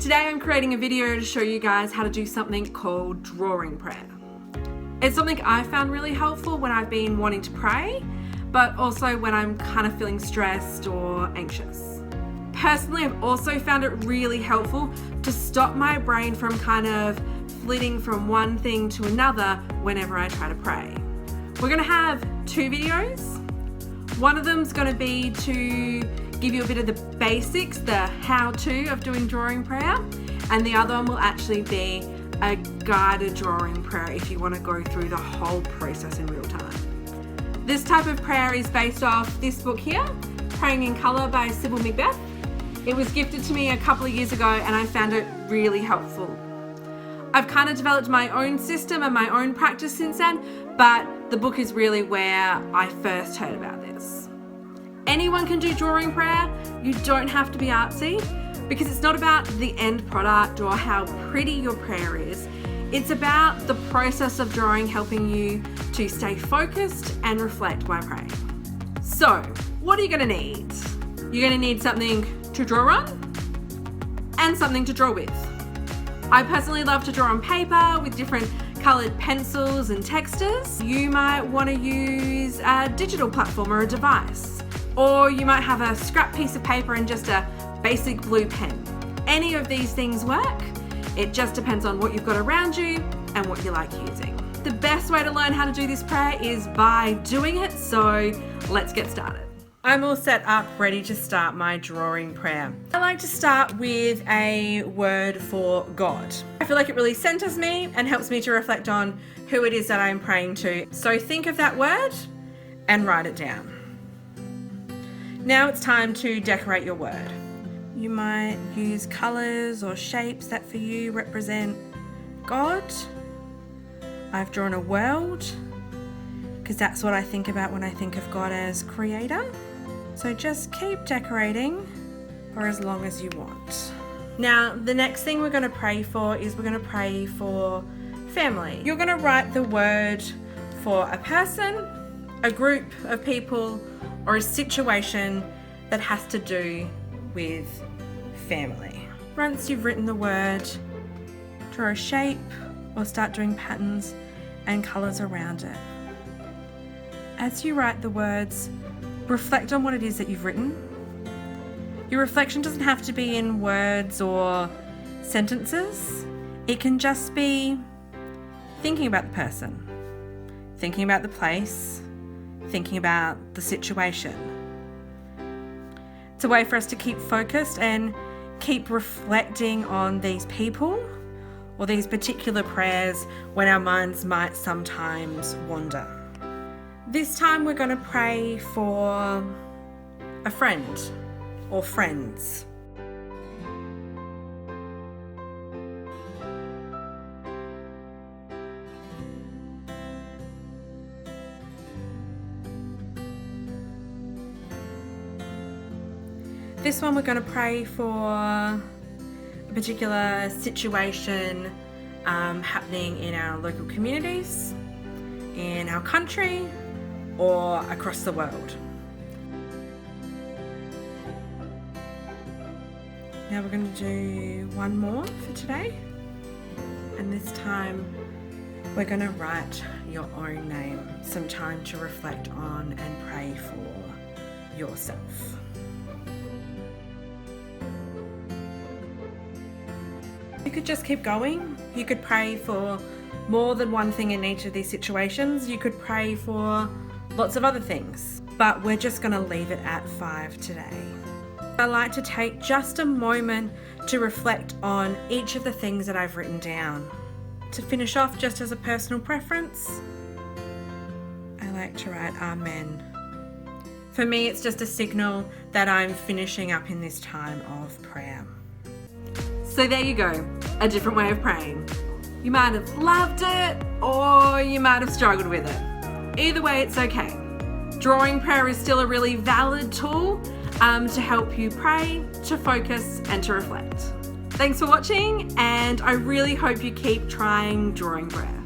Today I'm creating a video to show you guys how to do something called drawing prayer. It's something I found really helpful when I've been wanting to pray, but also when I'm kind of feeling stressed or anxious. Personally, I've also found it really helpful to stop my brain from kind of flitting from one thing to another whenever I try to pray. We're gonna have two videos. One of them's gonna be to give you a bit of the basics, the how-to of doing drawing prayer, and the other one will actually be a guided drawing prayer if you want to go through the whole process in real time. This type of prayer is based off this book here, Praying in Colour by Sybil MacBeth. It was gifted to me a couple of years ago and I found it really helpful. I've kind of developed my own system and my own practice since then, but the book is really where I first heard about this. Anyone can do drawing prayer. You don't have to be artsy, because it's not about the end product or how pretty your prayer is. It's about the process of drawing helping you to stay focused and reflect while praying. So, what are you going to need? You're going to need something to draw on and something to draw with. I personally love to draw on paper with different coloured pencils and textures. You might want to use a digital platform or a device. Or you might have a scrap piece of paper and just a basic blue pen. Any of these things work. It just depends on what you've got around you and what you like using. The best way to learn how to do this prayer is by doing it, so let's get started. I'm all set up, ready to start my drawing prayer. I like to start with a word for God. I feel like it really centers me and helps me to reflect on who it is that I'm praying to. So think of that word and write it down. Now it's time to decorate your word. You might use colours or shapes that for you represent God. I've drawn a world because that's what I think about when I think of God as creator. So just keep decorating for as long as you want. Now the next thing we're going to pray for is we're going to pray for family. You're going to write the word for a person, a group of people, or a situation that has to do with family. Once you've written the word, draw a shape or start doing patterns and colours around it. As you write the words, reflect on what it is that you've written. Your reflection doesn't have to be in words or sentences. It can just be thinking about the person, thinking about the place, thinking about the situation. It's a way for us to keep focused and keep reflecting on these people or these particular prayers when our minds might sometimes wander. This time we're going to pray for a friend or friends. This one we're going to pray for a particular situation happening in our local communities, in our country, or across the world. Now we're going to do one more for today, and this time we're going to write your own name, some time to reflect on and pray for yourself. You could just keep going. You could pray for more than one thing in each of these situations. You could pray for lots of other things, but we're just going to leave it at 5 today. I like to take just a moment to reflect on each of the things that I've written down. To finish off, just as a personal preference, I like to write Amen. For me, it's just a signal that I'm finishing up in this time of prayer. So there you go, a different way of praying. You might have loved it or you might have struggled with it. Either way, it's okay. Drawing prayer is still a really valid tool to help you pray, to focus and to reflect. Thanks for watching, and I really hope you keep trying drawing prayer.